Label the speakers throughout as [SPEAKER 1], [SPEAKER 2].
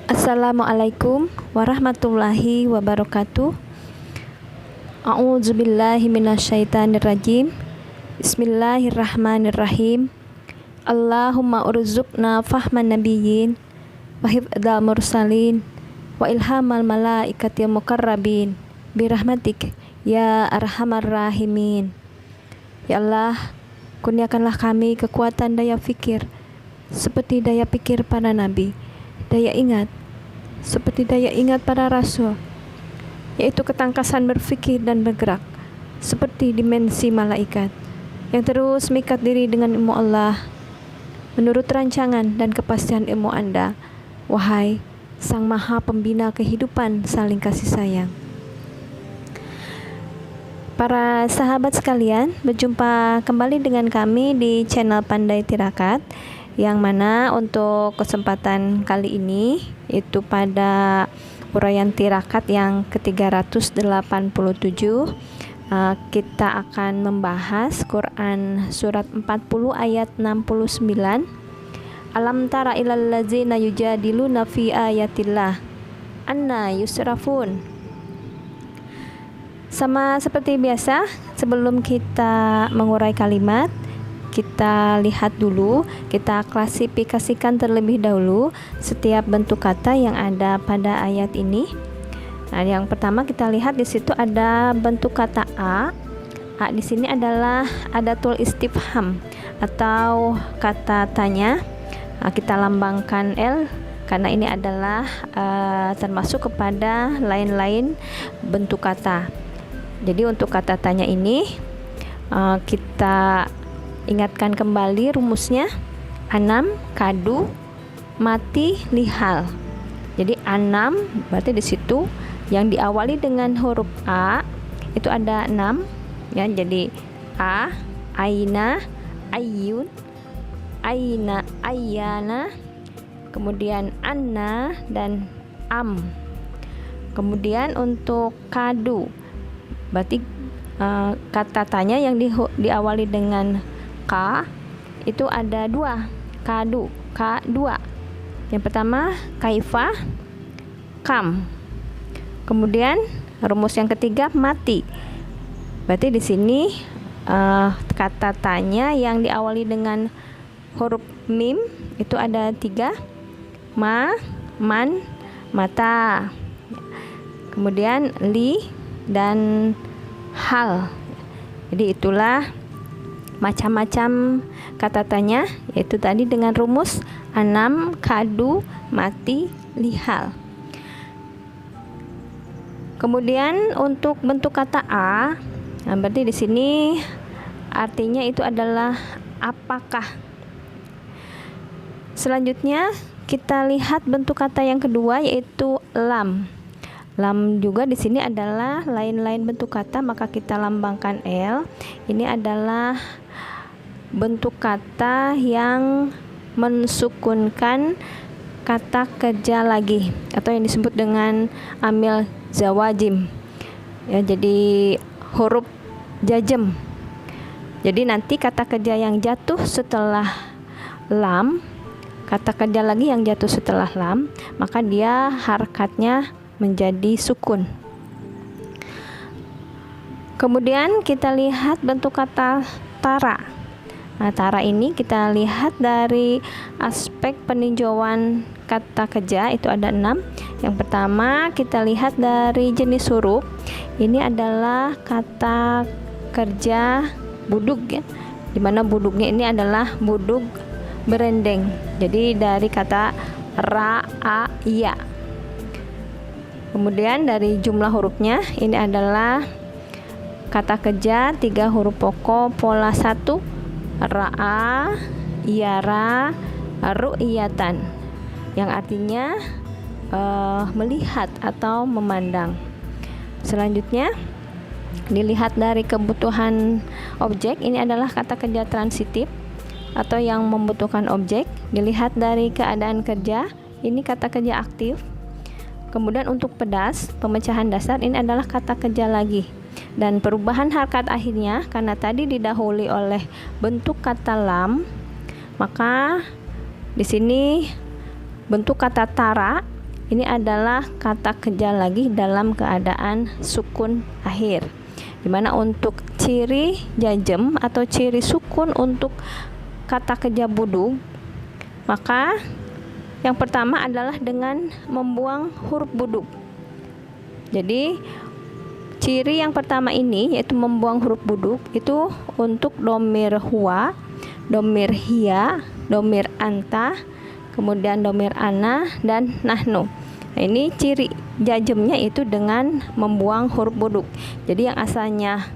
[SPEAKER 1] Assalamualaikum warahmatullahi wabarakatuh. A'udzubillahi minasyaitonirrajim. Bismillahirrahmanirrahim. Allahumma urzuqna fahman nabiyyin wa hifdzal mursalin wa ilhamal malaikatil muqarrabin birahmatik ya arhamar rahimin. Ya Allah, kurniakanlah kami kekuatan daya fikir seperti daya pikir para nabi, daya ingat seperti daya ingat para rasul, yaitu ketangkasan berfikir dan bergerak seperti dimensi malaikat yang terus mengikat diri dengan ilmu Allah menurut rancangan dan kepastian ilmu Anda, wahai Sang Maha Pembina kehidupan saling kasih sayang. Para sahabat sekalian, berjumpa kembali dengan kami di channel Pandai Tirakat, yang mana untuk kesempatan kali ini itu pada uraian tirakat yang ke-387 kita akan membahas Quran surat 40 ayat 69. Alam tara ilal ladzina yujadiluna fi ayatillah anna yusrafun. Sama seperti biasa, sebelum kita mengurai kalimat, kita lihat dulu, kita klasifikasikan terlebih dahulu setiap bentuk kata yang ada pada ayat ini. Nah, yang pertama kita lihat di situ ada bentuk kata a. A di sini adalah adatul istifham atau kata tanya. Nah, kita lambangkan L karena ini adalah termasuk kepada lain-lain bentuk kata. Jadi untuk kata tanya ini kita ingatkan kembali rumusnya: anam, kadu, mati, lihal. Jadi anam berarti di situ yang diawali dengan huruf a itu ada 6 ya. Jadi a, aina, ayyun, aina, ayyana, kemudian anna dan am. Kemudian untuk kadu berarti kata tanya yang diawali dengan ka itu ada 2, kadu, K2. Yang pertama kaifa, kam. Kemudian rumus yang ketiga mati. Berarti di sini kata tanya yang diawali dengan huruf mim itu ada 3, ma, man, mata. Kemudian li dan hal. Jadi itulah macam-macam kata tanya, yaitu tadi dengan rumus anam, kadu, mati, lihal. Kemudian untuk bentuk kata a, nah berarti di sini artinya itu adalah apakah. Selanjutnya kita lihat bentuk kata yang kedua, yaitu lam. Lam juga di sini adalah lain-lain bentuk kata, maka kita lambangkan L. Ini adalah bentuk kata yang mensukunkan kata kerja lagi atau yang disebut dengan amil zawajim. Ya, jadi huruf jajem. Jadi nanti kata kerja yang jatuh setelah lam, kata kerja lagi yang jatuh setelah lam, maka dia harakatnya menjadi sukun. Kemudian kita lihat bentuk kata tara. Nah, tara ini kita lihat dari aspek peninjauan kata kerja itu ada 6. Yang pertama kita lihat dari jenis huruf. Ini adalah kata kerja budug ya. Dimana budugnya ini adalah budug berendeng. Jadi dari kata ra, a, ya. Kemudian dari jumlah hurufnya ini adalah kata kerja 3 huruf pokok pola 1, ra'a, yara, ru'iyatan, yang artinya melihat atau memandang. Selanjutnya dilihat dari kebutuhan objek, ini adalah kata kerja transitif atau yang membutuhkan objek. Dilihat dari keadaan kerja, ini kata kerja aktif. Kemudian untuk pedas, pemecahan dasar, ini adalah kata kerja lagi. Dan perubahan harakat akhirnya karena tadi didahului oleh bentuk kata lam, maka di sini bentuk kata tara ini adalah kata kerja lagi dalam keadaan sukun akhir. Dimana untuk ciri jazm atau ciri sukun untuk kata kerja buduk, maka yang pertama adalah dengan membuang huruf buduk. Jadi ciri yang pertama ini yaitu membuang huruf buduk itu untuk domir huwa, domir hiya, domir anta, kemudian domir ana dan nahnu. Nah, ini ciri jazmnya itu dengan membuang huruf buduk. Jadi yang asalnya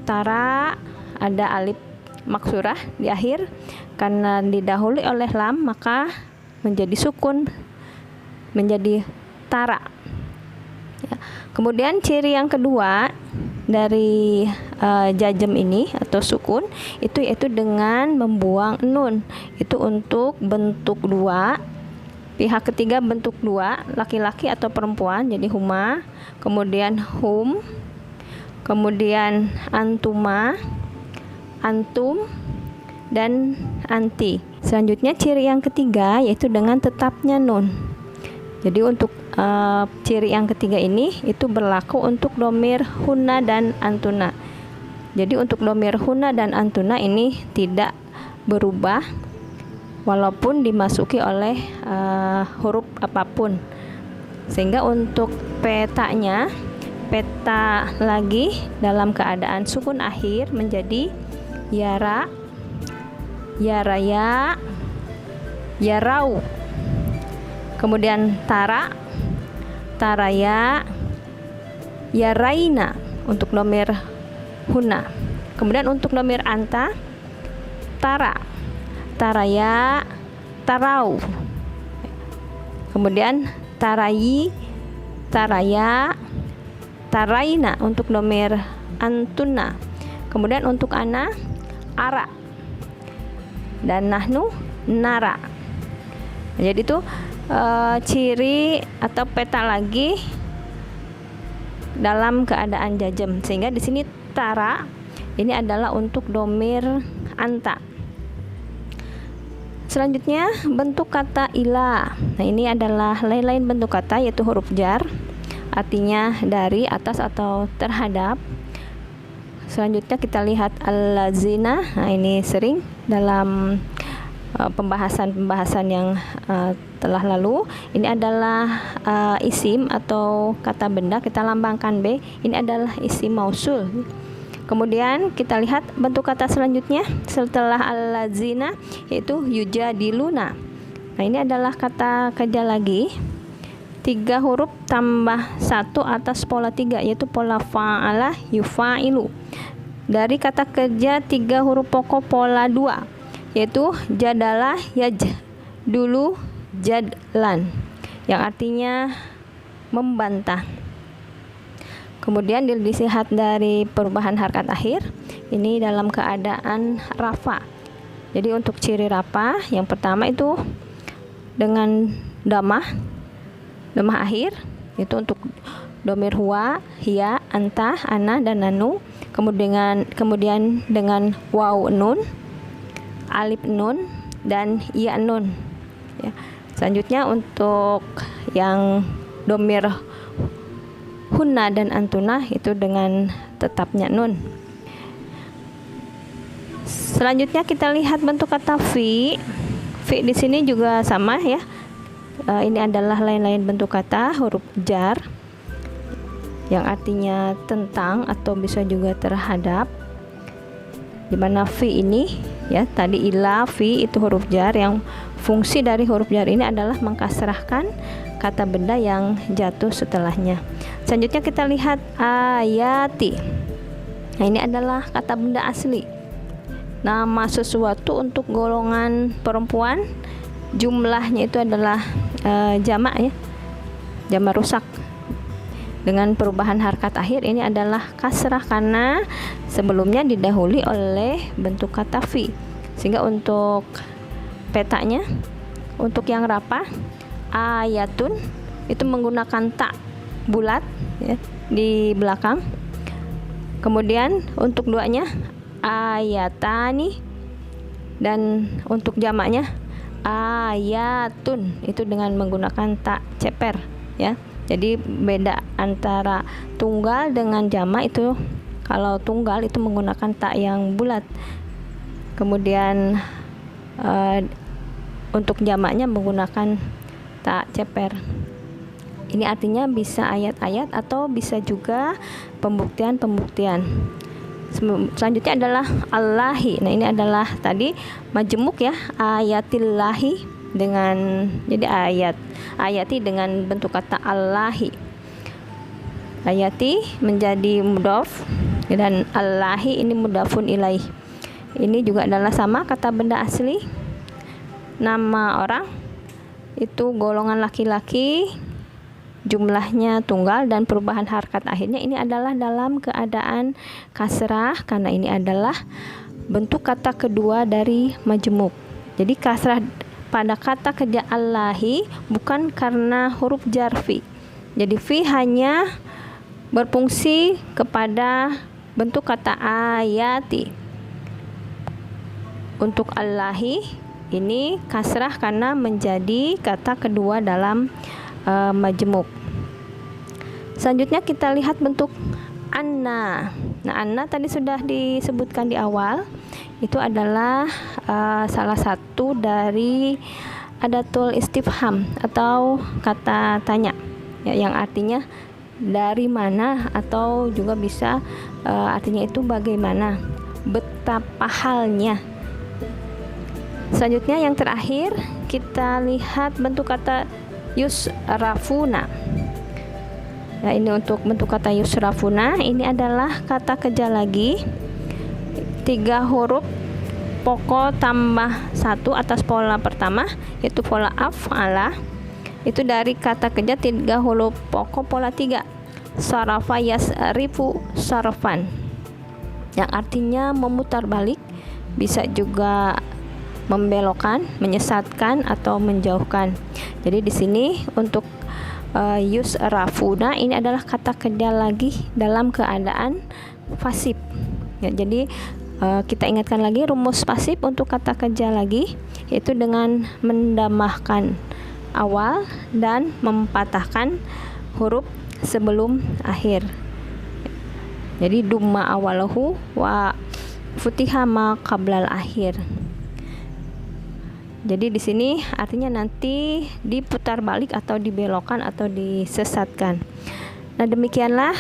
[SPEAKER 1] tara ada alif maksurah di akhir, karena didahului oleh lam maka menjadi sukun menjadi tara. Ya. Kemudian ciri yang kedua dari jazm ini atau sukun itu yaitu dengan membuang nun. Itu untuk bentuk dua, pihak ketiga bentuk dua, laki-laki atau perempuan, jadi huma, kemudian hum, kemudian antuma, antum, dan anti. Selanjutnya ciri yang ketiga yaitu dengan tetapnya nun. Jadi untuk ciri yang ketiga ini itu berlaku untuk domir hunna dan antuna. Jadi untuk domir hunna dan antuna ini tidak berubah walaupun dimasuki oleh huruf apapun. Sehingga untuk petanya, peta lagi dalam keadaan sukun akhir menjadi yara, yaraya, yarau. Kemudian tara, taraya, yaraina untuk domir huna. Kemudian untuk domir anta, tara, taraya, tarau. Kemudian tarayi, taraya, taraina untuk domir antuna. Kemudian untuk ana, ara, dan nahnu, nara. Jadi itu ciri atau peta lagi dalam keadaan jazm. Sehingga di sini tara ini adalah untuk domir anta. Selanjutnya bentuk kata ila. Nah, ini adalah lain-lain bentuk kata yaitu huruf jar, artinya dari, atas atau terhadap. Selanjutnya kita lihat allazina. Nah, ini sering dalam pembahasan yang telah lalu. Ini adalah isim atau kata benda, kita lambangkan B. Ini adalah isim mausul. Kemudian kita lihat bentuk kata selanjutnya setelah allazina yaitu yujadiluna. Nah, ini adalah kata kerja lagi 3 huruf tambah 1 atas pola 3 yaitu pola fa'ala yufailu. Dari kata kerja 3 huruf pokok pola 2 yaitu jadalah dulu jadlan yang artinya membantah. Kemudian dilihat dari perubahan harkat akhir ini dalam keadaan rafa. Jadi untuk ciri rafa yang pertama itu dengan damah akhir, itu untuk domir huwa, hiya, anta, ana, dan nanu. Kemudian dengan waw nun, alif nun, dan ya nun. Ya. Selanjutnya untuk yang domir hunna dan antuna itu dengan tetapnya nun. Selanjutnya kita lihat bentuk kata fi. Fi di sini juga sama ya. Ini adalah lain-lain bentuk kata huruf jar yang artinya tentang atau bisa juga terhadap. Dimana fi ini ya tadi ila, fi itu huruf jar yang fungsi dari huruf jar ini adalah mengkasrahkan kata benda yang jatuh setelahnya. Selanjutnya kita lihat ayati. Nah, ini adalah kata benda asli, nama sesuatu untuk golongan perempuan, jumlahnya itu adalah jamak ya, jamak rusak. Dengan perubahan harkat akhir ini adalah kasrah karena sebelumnya didahului oleh bentuk kata fi. Sehingga untuk petanya, untuk yang rafa ayatun itu menggunakan tak bulat ya, di belakang. Kemudian untuk duanya ayatani, dan untuk jamaknya ayatun, itu dengan menggunakan ta ceper ya. Jadi beda antara tunggal dengan jamak itu, kalau tunggal itu menggunakan ta yang bulat, kemudian untuk jamaknya menggunakan ta ceper. Ini artinya bisa ayat-ayat atau bisa juga pembuktian-pembuktian. Selanjutnya adalah Allahi. Nah, ini adalah tadi majemuk ya, ayatillahi dengan jadi ayati dengan bentuk kata Allahi. Ayati menjadi mudhaf dan Allahi ini mudhafun ilaih. Ini juga adalah sama kata benda asli. Nama orang itu golongan laki-laki, jumlahnya tunggal, dan perubahan harkat akhirnya ini adalah dalam keadaan kasrah karena ini adalah bentuk kata kedua dari majemuk. Jadi kasrah pada kata kerja Allahi bukan karena huruf jarfi. Jadi fi hanya berfungsi kepada bentuk kata ayati. Untuk Allahi ini kasrah karena menjadi kata kedua dalam majemuk. Selanjutnya kita lihat bentuk anna. Nah, anna tadi sudah disebutkan di awal. Itu adalah salah satu dari adatul istifham atau kata tanya ya, yang artinya dari mana atau juga bisa artinya itu bagaimana, betapa halnya. Selanjutnya yang terakhir kita lihat bentuk kata yusrafuna. Nah, ini untuk bentuk kata yusrafuna, ini adalah kata kerja lagi 3 huruf pokok tambah 1 atas pola pertama, yaitu pola af'ala. Itu dari kata kerja 3 huruf pokok pola 3, sarafa yasrifu sarfan, yang artinya memutar balik, bisa juga membelokkan, menyesatkan atau menjauhkan. Jadi di sini untuk yusrafuna ini adalah kata kerja lagi dalam keadaan pasif. Ya, jadi kita ingatkan lagi rumus pasif untuk kata kerja lagi, yaitu dengan mendamahkan awal dan mempatahkan huruf sebelum akhir. Jadi dumma awalahu wa futiha ma qablal akhir. Jadi di sini artinya nanti diputar balik atau dibelokkan atau disesatkan. Nah, demikianlah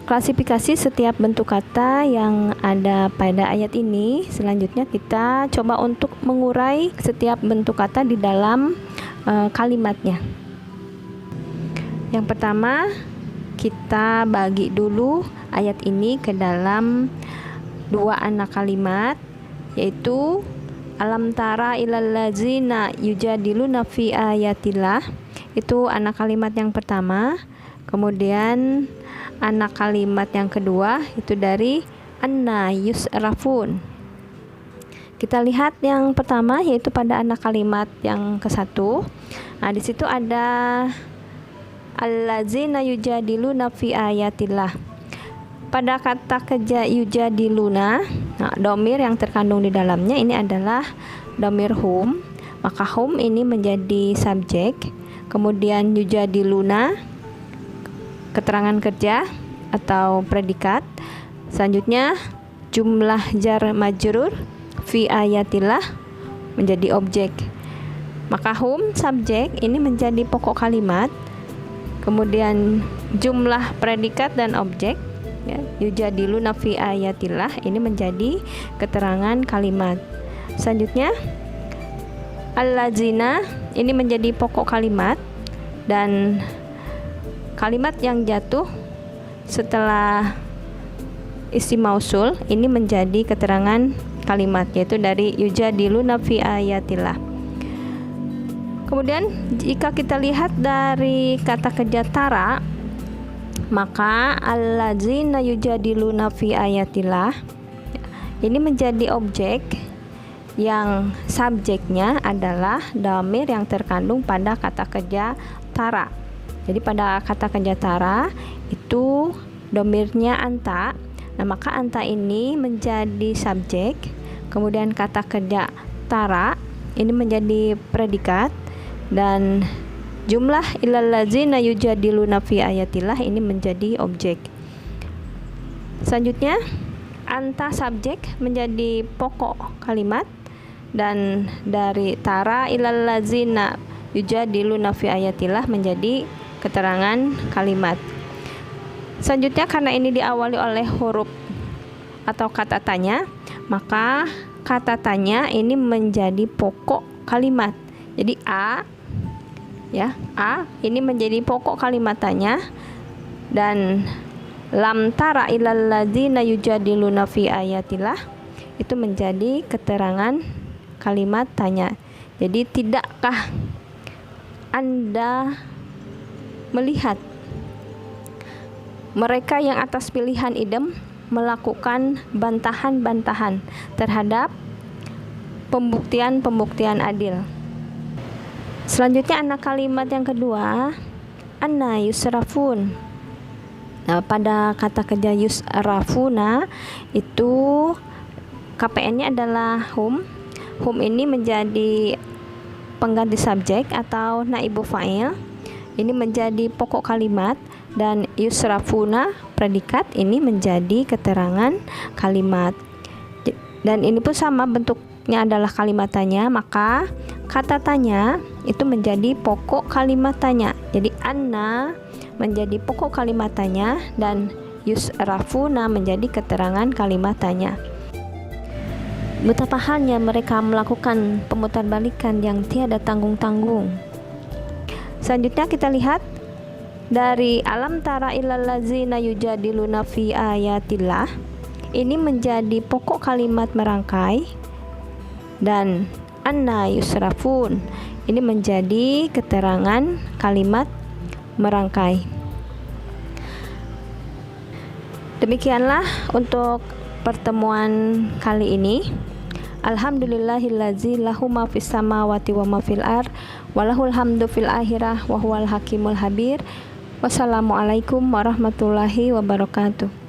[SPEAKER 1] klasifikasi setiap bentuk kata yang ada pada ayat ini. Selanjutnya kita coba untuk mengurai setiap bentuk kata di dalam kalimatnya. Yang pertama, kita bagi dulu ayat ini ke dalam 2 anak kalimat, yaitu alam tara ilal ladzina yujadiluna fi ayatillah. Itu anak kalimat yang pertama. Kemudian anak kalimat yang kedua itu dari anna yusrafun. Kita lihat yang pertama, yaitu pada anak kalimat yang ke-1. Nah, di situ ada alladzina yujadiluna fi ayatillah. Pada kata kerja yujadiluna, nah, domir yang terkandung di dalamnya ini adalah domir hum, maka hum ini menjadi subjek. Kemudian yujadiluna keterangan kerja atau predikat. Selanjutnya jumlah jar majrur fi ayatillah menjadi objek. Maka hum subjek ini menjadi pokok kalimat. Kemudian jumlah predikat dan objek ya, yujadiluna fi ayatillah ini menjadi keterangan kalimat. Selanjutnya alladzina ini menjadi pokok kalimat, dan kalimat yang jatuh setelah isim mausul ini menjadi keterangan kalimat, yaitu dari yujadiluna fi ayatillah. Kemudian jika kita lihat dari kata kerja tara, maka alladzina yujadiluna fi ayatillah ini menjadi objek yang subjeknya adalah dhamir yang terkandung pada kata kerja tara. Jadi pada kata kerja tara itu dhamirnya anta. Nah, maka anta ini menjadi subjek. Kemudian kata kerja tara ini menjadi predikat, dan jumlah illal ladzina yujadiluna fi ayatillah ini menjadi objek. Selanjutnya anta subjek menjadi pokok kalimat, dan dari tara illal ladzina yujadiluna fi ayatillah menjadi keterangan kalimat. Selanjutnya karena ini diawali oleh huruf atau kata tanya, maka kata tanya ini menjadi pokok kalimat. Jadi A ini menjadi pokok kalimat tanya, dan lam tara ilal ladzina yujadiluna fi ayatillah itu menjadi keterangan kalimat tanya. Jadi tidakkah Anda melihat mereka yang atas pilihan idem melakukan bantahan-bantahan terhadap pembuktian-pembuktian adil. Selanjutnya anak kalimat yang kedua, anna yusrafun. Nah, pada kata kerja yusrafuna itu KPN-nya adalah hum. Hum ini menjadi pengganti subjek atau naibu fa'il. Ini menjadi pokok kalimat, dan yusrafuna predikat ini menjadi keterangan kalimat. Dan ini pun sama, bentuknya adalah kalimat tanya, maka kata tanya itu menjadi pokok kalimat tanya. Jadi anna menjadi pokok kalimat tanya, dan yusrafuna menjadi keterangan kalimat tanya. Betapa halnya mereka melakukan pemutarbalikan yang tiada tanggung-tanggung. Selanjutnya kita lihat dari alam tara ilal ladzina yujadiluna fi ayatillah, ini menjadi pokok kalimat merangkai, dan anna yusrafun ini menjadi keterangan kalimat merangkai. Demikianlah untuk pertemuan kali ini. Alhamdulillahillazi lahu ma fis samawati wa ma fil ard wa lahul hamdu fil akhirah wa huwal hakimul habir. Wassalamualaikum warahmatullahi wabarakatuh.